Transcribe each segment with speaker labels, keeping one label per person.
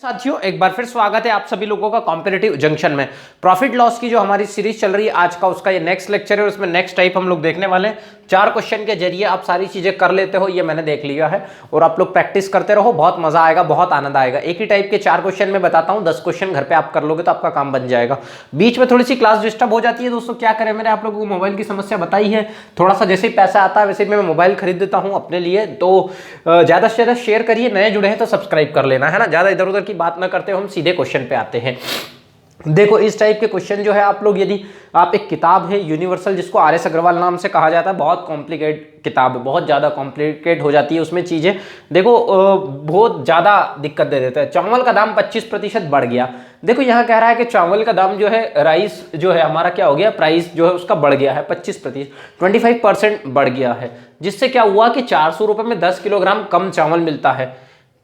Speaker 1: साथियों एक बार फिर स्वागत है आप सभी लोगों का कॉम्पिटिटिव जंक्शन में। प्रॉफिट लॉस की जो हमारी सीरीज चल रही है आज का उसका ये नेक्स्ट लेक्चर है और उसमें नेक्स्ट टाइप हम लोग देखने वाले हैं। 4 क्वेश्चन के जरिए आप सारी चीजें कर लेते हो, ये मैंने देख लिया है और आप लोग प्रैक्टिस करते रहो, बहुत मजा आएगा, बहुत आनंद आएगा। एक ही टाइप के 4 क्वेश्चन में बताता हूँ, 10 क्वेश्चन घर पे आप कर लोगे तो आपका काम बन जाएगा। बीच में थोड़ी सी क्लास डिस्टर्ब हो जाती है दोस्तों, क्या करें, मैंने आप लोगों को मोबाइल की समस्या बताई है। थोड़ा सा जैसे ही पैसा आता है वैसे ही मैं मोबाइल खरीद देता हूँ अपने लिए, तो ज्यादा से ज्यादा शेयर करिए, नए जुड़े हैं तो सब्सक्राइब कर लेना है ना। ज्यादा इधर उधर की बात ना करते हो, हम सीधे क्वेश्चन पे आते हैं। देखो इस टाइप के क्वेश्चन जो है आप लोग, यदि आप एक किताब है यूनिवर्सल जिसको आर एस अग्रवाल नाम से कहा जाता है, बहुत कॉम्प्लिकेट किताब है, बहुत ज़्यादा कॉम्प्लिकेट हो जाती है उसमें चीज़ें। देखो बहुत ज़्यादा दिक्कत दे देता है। चावल का दाम 25% बढ़ गया। देखो यहाँ कह रहा है कि चावल का दाम जो है, राइस जो है हमारा क्या हो गया, प्राइस जो है उसका बढ़ गया है 25%, 25% बढ़ गया है। जिससे क्या हुआ कि 400 रुपये में 10 किलोग्राम कम चावल मिलता है।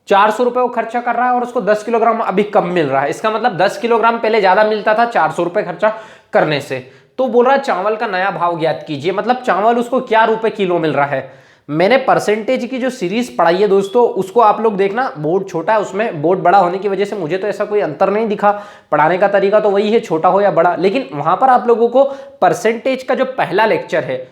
Speaker 1: 400 रुपये वो खर्चा कर रहा है और उसको 10 किलोग्राम अभी कम मिल रहा है। इसका मतलब 10 किलोग्राम पहले ज्यादा मिलता था 400 रुपये खर्चा करने से। तो बोल रहा है चावल का नया भाव ज्ञात कीजिए, मतलब चावल उसको क्या रुपए किलो मिल रहा है। मैंने परसेंटेज की जो सीरीज पढ़ाई है दोस्तों, उसको आप लोग देखना, बोर्ड छोटा है उसमें, बोर्ड बड़ा होने की वजह से मुझे तो ऐसा कोई अंतर नहीं दिखा। पढ़ाने का तरीका तो वही है, छोटा हो या बड़ा, लेकिन वहां पर आप लोगों को परसेंटेज का जो पहला लेक्चर है,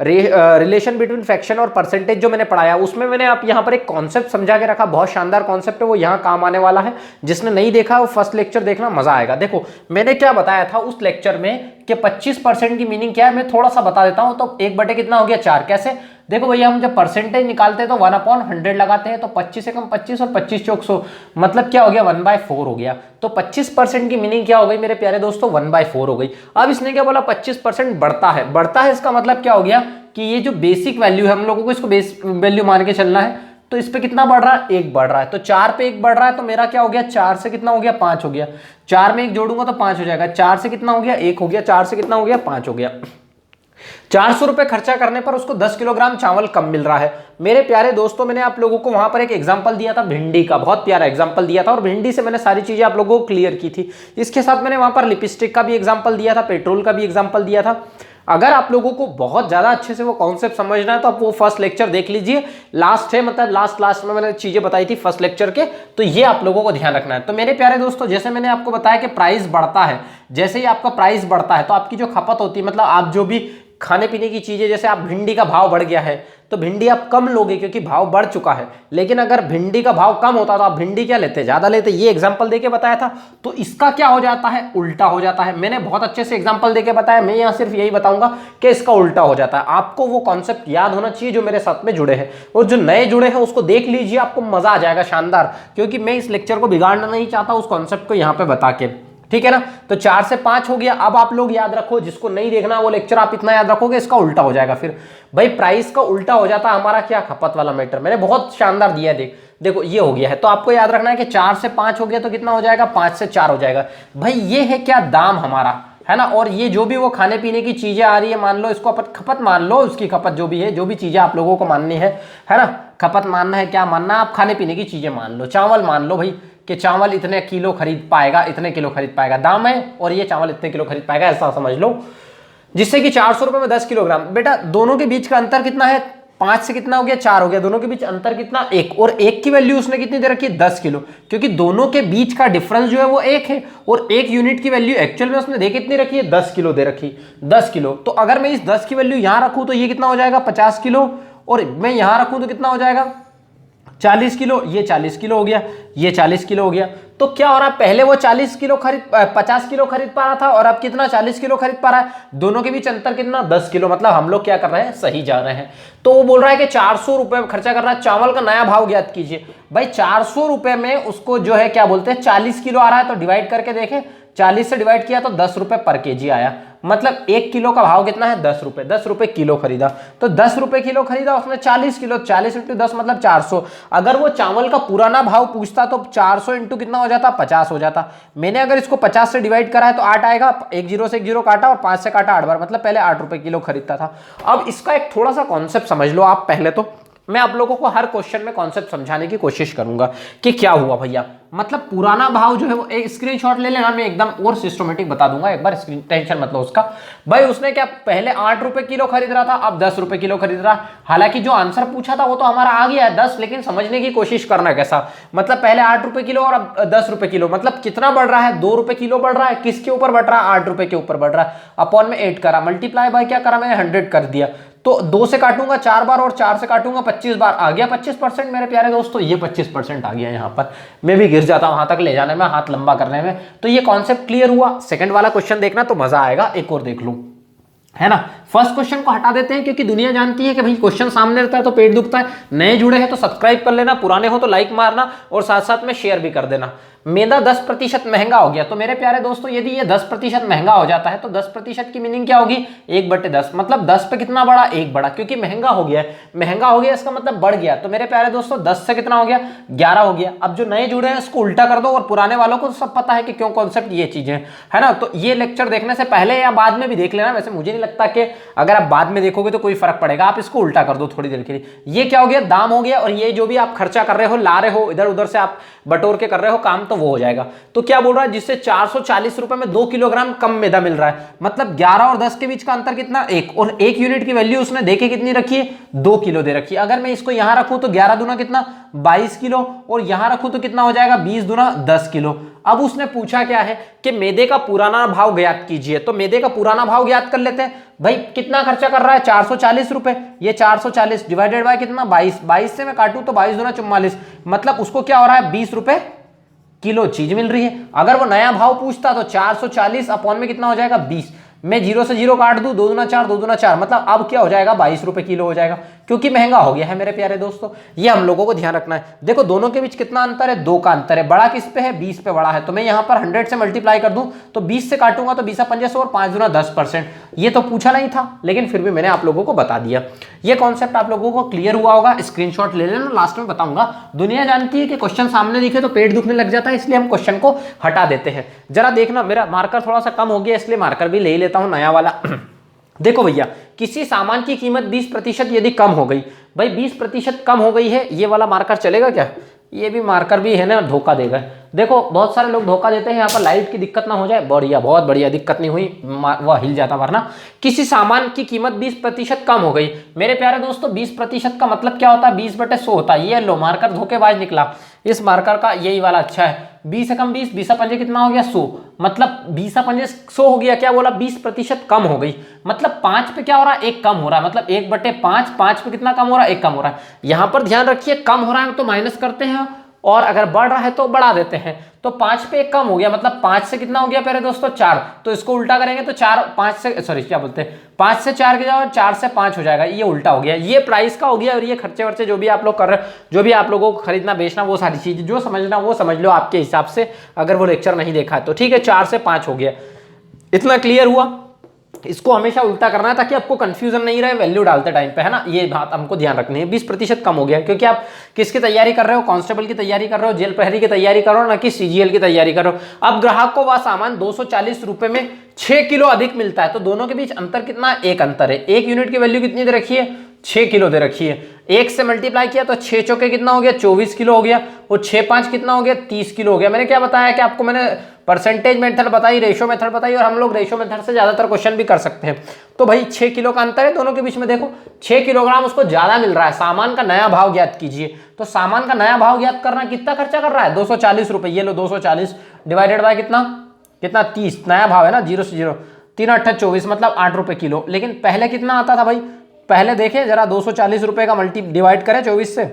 Speaker 1: रिलेशन बिटवीन फ्रैक्शन और परसेंटेज जो मैंने पढ़ाया, उसमें मैंने आप यहाँ पर एक कॉन्सेप्ट समझा के रखा, बहुत शानदार कॉन्सेप्ट है, वो यहाँ काम आने वाला है। जिसने नहीं देखा वो फर्स्ट लेक्चर देखना, मजा आएगा। देखो मैंने क्या बताया था उस लेक्चर में कि 25% की मीनिंग क्या है, मैं थोड़ा सा बता देता हूँ। तो 1/, कितना हो गया 4, कैसे, देखो भैया हम जब परसेंटेज निकालते हैं तो 1/100 लगाते हैं, तो 25 से कम 25 और 25 चौक 100, मतलब क्या हो गया 1/4 हो गया। तो 25% की मीनिंग क्या हो गई मेरे प्यारे दोस्तों, 1/4 हो गई। अब इसने क्या बोला, 25% बढ़ता है। बढ़ता है इसका मतलब क्या हो गया कि ये जो बेसिक वैल्यू है, हम लोगों को इसको बेसिक वैल्यू मान के चलना है। तो इस पे कितना बढ़ रहा है, 1 बढ़ रहा है। तो 4 पे 1 बढ़ रहा है, तो मेरा क्या हो गया, 4 से कितना हो गया, 5 हो गया। 4 में 1 जोड़ूंगा तो 5 हो जाएगा। 4 से कितना हो गया, 1 हो गया। 4 से कितना हो गया, 5 हो गया। 400 रुपए खर्चा करने पर उसको 10 किलोग्राम चावल कम मिल रहा है। मेरे प्यारे दोस्तों, मैंने आप लोगों को वहां पर एक एग्जांपल दिया था भिंडी का, बहुत प्यारा एग्जांपल दिया था, और भिंडी से मैंने सारी चीजें आप लोगों को क्लियर की थी। इसके साथ मैंने वहां पर लिपस्टिक का भी एग्जांपल दिया था, पेट्रोल का भी एग्जांपल दिया था। अगर आप लोगों को बहुत ज्यादा अच्छे से वो कॉन्सेप्ट समझना है तो आप वो फर्स्ट लेक्चर देख लीजिए, लास्ट है, मतलब लास्ट में मैंने चीजें बताई थी फर्स्ट लेक्चर के, तो ये आप लोगों को ध्यान रखना है। तो मेरे प्यारे दोस्तों, जैसे मैंने आपको बताया कि प्राइस बढ़ता है, जैसे ही आपका प्राइस बढ़ता है तो आपकी जो खपत होती है, मतलब आप जो भी खाने पीने की चीजें, जैसे आप भिंडी का भाव बढ़ गया है तो भिंडी आप कम लोगे क्योंकि भाव बढ़ चुका है। लेकिन अगर भिंडी का भाव कम होता तो आप भिंडी क्या लेते, ज्यादा लेते। ये एग्जांपल देके बताया था। तो इसका क्या हो जाता है, उल्टा हो जाता है। मैंने बहुत अच्छे से एग्जांपल देके बताया, मैं यहां सिर्फ यही बताऊंगा कि इसका उल्टा हो जाता है। आपको वो कॉन्सेप्ट याद होना चाहिए जो मेरे साथ में जुड़े हैं, और जो नए जुड़े हैं उसको देख लीजिए, आपको मजा आ जाएगा शानदार, क्योंकि मैं इस लेक्चर को बिगाड़ना नहीं चाहता उस कॉन्सेप्ट को यहाँ पे बता के, ठीक है ना। तो 4 से 5 हो गया। अब आप लोग याद रखो, जिसको नहीं देखना वो लेक्चर, आप इतना याद रखोगे, इसका उल्टा हो जाएगा। फिर भाई प्राइस का उल्टा हो जाता है हमारा क्या, खपत वाला मैटर। मैंने बहुत शानदार दिया है, देखो ये हो गया है। तो आपको याद रखना है कि 4 से 5 हो गया तो कितना हो जाएगा, 5 से 4 हो जाएगा। भाई ये है क्या, दाम हमारा, है ना। और ये जो भी वो खाने पीने की चीजें आ रही है, मान लो इसको अपन खपत मान लो, उसकी खपत जो भी है, जो भी चीजें आप लोगों को माननी है ना, खपत मानना है, क्या मानना, आप खाने पीने की चीजें मान लो। चावल मान लो भाई कि चावल इतने किलो खरीद पाएगा, इतने किलो खरीद पाएगा, दाम है, और ये चावल इतने किलो खरीद पाएगा, ऐसा समझ लो। जिससे कि 400 रुपए में 10 किलोग्राम। बेटा दोनों के बीच का अंतर कितना है, 5 से कितना हो गया, 4 हो गया। दोनों के बीच अंतर कितना, 1, और 1 की वैल्यू उसने कितनी दे रखी है, 10 किलो, क्योंकि दोनों के बीच का डिफरेंस जो है वो 1 है, और 1 यूनिट की वैल्यू एक्चुअल में उसने दे कितनी रखी है, 10 किलो दे रखी, 10 किलो। तो अगर मैं इस 10 की वैल्यू यहां रखूं तो ये कितना हो जाएगा, 50 किलो, और मैं यहां रखूं तो कितना हो जाएगा, 40 किलो। ये 40 किलो हो गया, ये 40 किलो हो गया। तो क्या हो रहा है, पहले वो 50 किलो खरीद पा रहा था, और अब कितना, 40 किलो खरीद पा रहा है। दोनों के बीच अंतर कितना, 10 किलो। मतलब हम लोग क्या कर रहे हैं, सही जा रहे हैं। तो वो बोल रहा है कि 400 रुपए खर्चा कर रहा है, चावल का नया भाव ज्ञात कीजिए। भाई 400 रुपए में उसको जो है क्या बोलते हैं, 40 किलो आ रहा है, तो डिवाइड करके देखें, 40 से डिवाइड किया तो 10 रुपए पर केजी आया। मतलब 1 किलो का भाव कितना है, 10 रुपए। 10 रुपए किलो खरीदा, तो 10 रुपए किलो खरीदा उसने, 40 किलो, 40 इंटू 10 मतलब 400। अगर वो चावल का पुराना भाव पूछता तो 400 इंटू कितना हो जाता, 50 हो जाता। मैंने अगर इसको 50 से डिवाइड करा है तो 8 आएगा, 1 जीरो से 1 जीरो काटा और 5 से काटा 8 बार, मतलब पहले 8 रुपए किलो खरीदता था। अब इसका एक थोड़ा सा कॉन्सेप्ट समझ लो आप पहले तो। मैं आप लोगों को हर क्वेश्चन में कॉन्सेप्ट समझाने की कोशिश करूंगा कि क्या हुआ भैया। मतलब पुराना भाव जो है वो एक स्क्रीनशॉट ले लेना, मैं एकदम और सिस्टमेटिक बता दूंगा एक बार, स्क्रीन टेंशन मत लो उसका। भाई उसने क्या पहले 8 रुपए किलो खरीद रहा था, अब 10 रुपए किलो खरीद रहा। हालांकि जो आंसर पूछा था वो तो हमारा आ गया है 10, लेकिन समझने की कोशिश करना कैसा, मतलब पहले 8 रुपए किलो और अब 10 रुपए किलो, मतलब कितना बढ़ रहा है, 2 रुपए किलो बढ़ रहा है, किसके ऊपर बढ़ रहा है, 8 रुपए के ऊपर बढ़ रहा है। अपॉन में 8 करा, मल्टीप्लाई बाय क्या करा मैंने, 100 कर दिया। तो 2 से काटूंगा 4 बार और 4 से काटूंगा 25 बार, आ गया 25% मेरे प्यारे दोस्तों, ये 25% आ गया। यहाँ पर मैं भी गिर जाता वहां तक ले जाने में, हाथ लंबा करने में। तो ये कॉन्सेप्ट क्लियर हुआ। सेकंड वाला क्वेश्चन देखना तो मजा आएगा, एक और देख लूं, है ना। फर्स्ट क्वेश्चन को हटा देते हैं क्योंकि दुनिया जानती है कि भाई क्वेश्चन सामने रहता है तो पेट दुखता है। नए जुड़े हैं तो सब्सक्राइब कर लेना, पुराने हो तो लाइक मारना और साथ साथ में शेयर भी कर देना। मैदा 10% महंगा हो गया, तो मेरे प्यारे दोस्तों यदि ये 10% महंगा हो जाता है तो 10% की मीनिंग क्या होगी, 1/10, मतलब 10 पे कितना बढ़ा, 1 बढ़ा, क्योंकि महंगा हो गया है। महंगा हो गया इसका मतलब बढ़ गया। तो मेरे प्यारे दोस्तों 10 से कितना हो गया, 11 हो गया। अब जो नए जुड़े हैं इसको उल्टा कर दो, और पुराने वालों को सब पता है कि क्यों कॉन्सेप्ट ये चीजें, है ना। तो ये लेक्चर देखने से पहले या बाद में भी देख लेना, वैसे मुझे नहीं लगता कि अगर आप बाद में देखोगे तो कोई फर्क पड़ेगा। आप इसको उल्टा कर दो थोड़ी देर के लिए, ये क्या हो गया, दाम हो गया, और ये जो भी आप खर्चा कर रहे हो, ला रहे हो इधर उधर से, आप बटोर के कर रहे हो काम, तो वो हो जाएगा। तो क्या बोल रहा है, जिससे 440 रुपए में 2 किलोग्राम कम मैदा मिल रहा है, मतलब 11 और 10 के बीच का अंतर कितना, 1, और 1 यूनिट की वैल्यू उसने देके कितनी रखी है, 2 किलो दे रखी है। अगर मैं इसको यहां रखूं तो 11 दूना कितना, 22 किलो, और यहां रखूं तो कितना हो जाएगा, 20 दूना 10 किलो। अब उसने पूछा क्या है कि मैदे का पुराना भाव ज्ञात कीजिए, तो मैदे का पुराना भाव ज्ञात कर लेते हैं। भाई कितना खर्चा कर रहा है, 440 रुपए, ये 440 डिवाइडेड बाय कितना, 22, 22 से मैं काटूं तो 22 दूना 44, मतलब उसको क्या हो रहा है, 20 रुपए किलो चीज मिल रही है। अगर वो नया भाव पूछता तो 440 अपॉन में कितना हो जाएगा, 20, मैं 0 से 0 काट दूं, 2 दूना 4, 2 दूना 4, मतलब अब क्या हो जाएगा, 22 रुपए किलो हो जाएगा, क्योंकि महंगा हो गया है मेरे प्यारे दोस्तों। ये हम लोगों को ध्यान रखना है। देखो दोनों के बीच कितना अंतर है, 2 का अंतर है। बड़ा किस पे है, 20 पे बड़ा है। तो मैं यहां पर 100 से मल्टीप्लाई कर दूं तो 20 से काटूंगा तो 20 पंजे और 5 दूना 10%। ये तो पूछा नहीं था, लेकिन फिर भी मैंने आप लोगों को बता दिया। ये कॉन्सेप्ट आप लोगों को क्लियर हुआ होगा, स्क्रीनशॉट ले लेना, लास्ट में बताऊंगा। दुनिया जानती है कि क्वेश्चन सामने दिखे तो पेट दुखने लग जाता है, इसलिए हम क्वेश्चन को हटा देते हैं। जरा देखना, मेरा मार्कर थोड़ा सा कम हो गया, इसलिए मार्कर भी ले लेता हूं नया वाला। देखो भैया, किसी सामान की कीमत 20% यदि कम हो गई, भाई 20% कम हो गई है, ये वाला मार्कर चलेगा क्या, ये भी मार्कर भी है ना, धोखा देगा। देखो बहुत सारे लोग धोखा देते हैं, यहाँ पर लाइट की दिक्कत ना हो जाए, बढ़िया, बहुत बढ़िया, दिक्कत नहीं हुई, वह हिल जाता, वरना किसी सामान की कीमत 20% कम हो गई। मेरे प्यारे दोस्तों 20% का मतलब क्या होता है, 20/100 होता है। ये लो मार्कर धोखेबाज निकला, इस मार्कर का यही वाला अच्छा है। 20 से कम 20, 20 पंजे कितना हो गया, 100, मतलब 20 पंजे 100 हो गया। क्या बोला, 20% कम हो गई, मतलब 5 पे क्या हो रहा है, 1 कम हो रहा है, मतलब 1/5, 5 पे कितना कम हो रहा है, 1 कम हो रहा है। यहां पर ध्यान रखिए, कम हो रहा है तो माइनस करते हैं, और अगर बढ़ रहा है तो बढ़ा देते हैं। तो 5 पे 1 कम हो गया, मतलब 5 से कितना हो गया प्यारे दोस्तों, 4, तो इसको उल्टा करेंगे तो 4, 5 से, सॉरी क्या बोलते हैं, 5 से 4 के जाओ, 4 से 5 हो जाएगा, ये उल्टा हो गया। ये प्राइस का हो गया, और ये खर्चे वर्चे जो भी आप लोग कर रहे हो, जो भी आप लोगों को खरीदना बेचना, वो सारी चीजें जो समझना वो समझ लो आपके हिसाब से, अगर वो लेक्चर नहीं देखा है तो ठीक है। 4 से 5 हो गया, इतना क्लियर हुआ। इसको हमेशा उल्टा करना है ताकि आपको कंफ्यूजन नहीं रहे वैल्यू डालते टाइम पे, है ना। ये बात हमको ध्यान रखनी है। 20% कम हो गया, क्योंकि आप किसकी तैयारी कर रहे हो, कांस्टेबल की तैयारी कर रहे हो, जेल प्रहरी की तैयारी कर रहे हो, ना कि सीजीएल की तैयारी कर रहे हो। अब ग्राहक को वह सामान 240 रुपए में 6 किलो अधिक मिलता है, तो दोनों के बीच अंतर कितना, 1 अंतर है। 1 यूनिट की वैल्यू कितनी दे रखी है, 6 किलो दे रखी है। 1 से मल्टीप्लाई किया तो 6 चौके कितना हो गया, 24 किलो हो गया, और 6 5 कितना हो गया, 30 किलो हो गया। मैंने क्या बताया कि आपको, मैंने परसेंटेज मेथड बताई, रेशो मेथड बताई, और हम लोग रेशो मेथड से ज्यादातर क्वेश्चन भी कर सकते हैं। तो भाई 6 किलो का अंतर है दोनों के बीच में। देखो 6 किलोग्राम उसको ज्यादा मिल रहा है। सामान का नया भाव ज्ञात कीजिए, तो सामान का नया भाव ज्ञात करना, कितना खर्चा कर रहा है, 240 रुपए। ये लो 240 डिवाइडेड बाय कितना, 30, नया भाव है ना, 0 से 0, 3 8 24, मतलब 8 रुपए किलो। लेकिन पहले कितना आता था भाई, पहले देखें जरा, 240 रुपए का मल्टी डिवाइड करें 24 से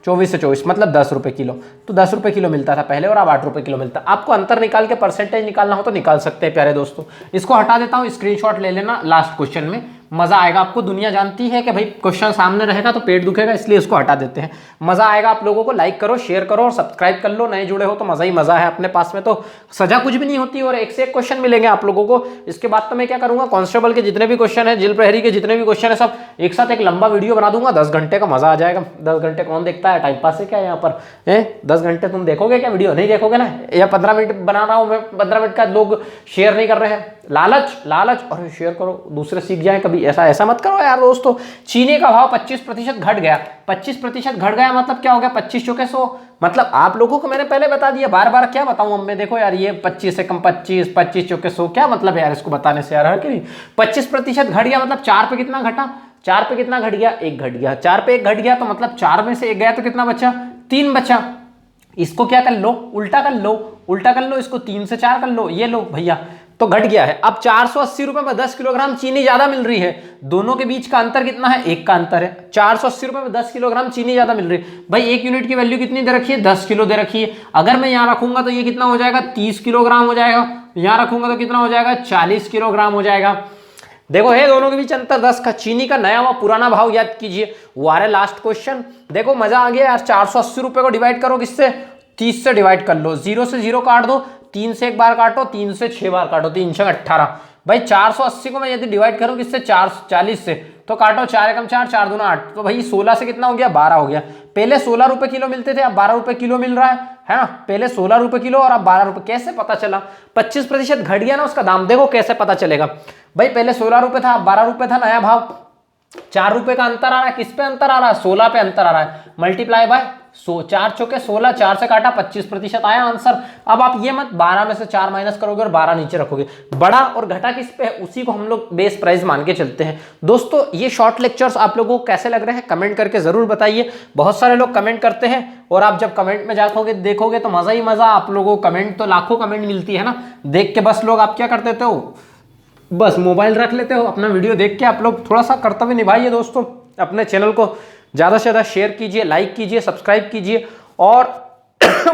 Speaker 1: 24, मतलब 10 रुपए किलो। तो 10 रुपए किलो मिलता था पहले, और अब 8 रुपए किलो मिलता है। आपको अंतर निकाल के परसेंटेज निकालना हो तो निकाल सकते हैं प्यारे दोस्तों। इसको हटा देता हूं, स्क्रीनशॉट ले लेना, लास्ट क्वेश्चन में मजा आएगा आपको। दुनिया जानती है कि भाई क्वेश्चन सामने रहेगा तो पेट दुखेगा, इसलिए इसको हटा देते हैं। मजा आएगा आप लोगों को। लाइक करो, शेयर करो और सब्सक्राइब कर लो। नए जुड़े हो तो मजा ही मजा है। अपने पास में तो सजा कुछ भी नहीं होती, और एक से एक क्वेश्चन मिलेंगे आप लोगों को। इसके बाद तो मैं क्या करूंगा, कांस्टेबल के जितने भी क्वेश्चन है, जेल प्रहरी के जितने भी क्वेश्चन है, सब एक साथ एक लंबा वीडियो बना दूंगा। 10 घंटे का, मजा आ जाएगा। 10 घंटे कौन देखता है, टाइम पास है क्या यहाँ पर, है 10 घंटे तुम देखोगे क्या वीडियो, नहीं देखोगे ना। या 15 मिनट बना रहा हूँ मैं, 15 मिनट का लोग शेयर नहीं कर रहे हैं। लालच, और शेयर करो, दूसरे सीख जाए कभी। ऐसा मत करो यार दोस्तों। चीनी का भाव 25% घट गया। 25% घट गया मतलब क्या हो गया, 25 चौके 100, मतलब आप लोगों को मैंने पहले बता दिया, बार बार क्या बताऊं अब मैं। देखो यार ये 25 से कम 25, 25 चौके 100, क्या मतलब है यार इसको बताने से यार, है कि नहीं। 25% घट गया मतलब 4 पे कितना घटा, 4 पे कितना घट गया, 1 घट गया। 4 पे 1 घट गया तो मतलब 4 में से 1 गया तो कितना बचा, 3 बचा। इसको क्या कर लो, उल्टा कर लो, उल्टा कर लो इसको, 3 से 4 कर लो, ये लो भैया, तो घट गया है। अब 480 रुपए में 10 किलोग्राम चीनी ज्यादा मिल रही है। दोनों के बीच का अंतर कितना है, 1 का अंतर है। 480 रुपए में 10 किलोग्राम चीनी ज्यादा मिल रही है। भाई 1 यूनिट की वैल्यू कितनी दे रखी है, 10 किलो दे रखी है। अगर मैं यहां रखूंगा तो ये कितना हो जाएगा, 30 किलोग्राम हो जाएगा। यहां रखूंगा तो कितना हो जाएगा, 40 किलोग्राम हो जाएगा। देखो है दोनों के बीच अंतर 10 का। चीनी का नया व पुराना भाव याद कीजिए, वो आ रहा है लास्ट क्वेश्चन। देखो मजा आ गया यार। 480 रुपए को डिवाइड करो किससे, 30 से डिवाइड कर लो। 0 से 0 काट दो, 3 से 1 बार काटो, 3 से 6 बार काटो, 3 से 18। भाई 480 को मैं यदि डिवाइड करूं किससे, 440 से, तो काटो 4 एकम 4, 4 दूना 8, तो भाई 16 से कितना हो गया, 12 हो गया। पहले 16 रुपए किलो मिलते थे, अब 12 रुपए किलो मिल रहा है ना। पहले 16 रुपए किलो और अब 12 रुपए। कैसे पता चला, 25% घट गया ना उसका दाम। देखो कैसे पता चलेगा भाई, पहले 16 रुपए था, अब 12 रुपए था, नया भाव। 4 रुपए का अंतर आ रहा है, किस पे अंतर आ रहा है, 16 पे अंतर आ रहा है। मल्टीप्लाई बाय 4 चौके 16, 4 से काटा 25% आया आंसर। अब आप ये मत 12 में से 4 माइनस करोगे और 12 नीचे रखोगे। बड़ा और घटा किस पे है, उसी को हम लोग बेस प्राइस मान के चलते हैं। दोस्तों ये शॉर्ट लेक्चर्स आप लोगों को कैसे लग रहे हैं कमेंट करके जरूर बताइए। बहुत सारे लोग कमेंट करते हैं और आप जब कमेंट में जाओगे देखोगे तो मजा ही मजा। आप लोगों को कमेंट तो लाखों कमेंट मिलती है ना, देख के बस लोग आप क्या कर देते हो, बस मोबाइल रख लेते हो। अपना वीडियो देख के आप लोग थोड़ा सा कर्तव्य निभाइए दोस्तों। अपने चैनल को ज़्यादा से ज़्यादा शेयर कीजिए, लाइक कीजिए, सब्सक्राइब कीजिए और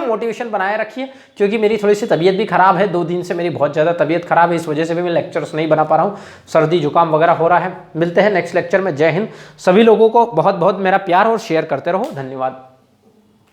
Speaker 1: मोटिवेशन बनाए रखिए। क्योंकि मेरी थोड़ी सी तबीयत भी खराब है, 2 दिन से मेरी बहुत ज़्यादा तबीयत खराब है, इस वजह से भी मैं लेक्चर्स नहीं बना पा रहा हूँ। सर्दी जुकाम वगैरह हो रहा है। मिलते हैं नेक्स्ट लेक्चर में। जय हिंद। सभी लोगों को बहुत बहुत मेरा प्यार और शेयर करते रहो। धन्यवाद।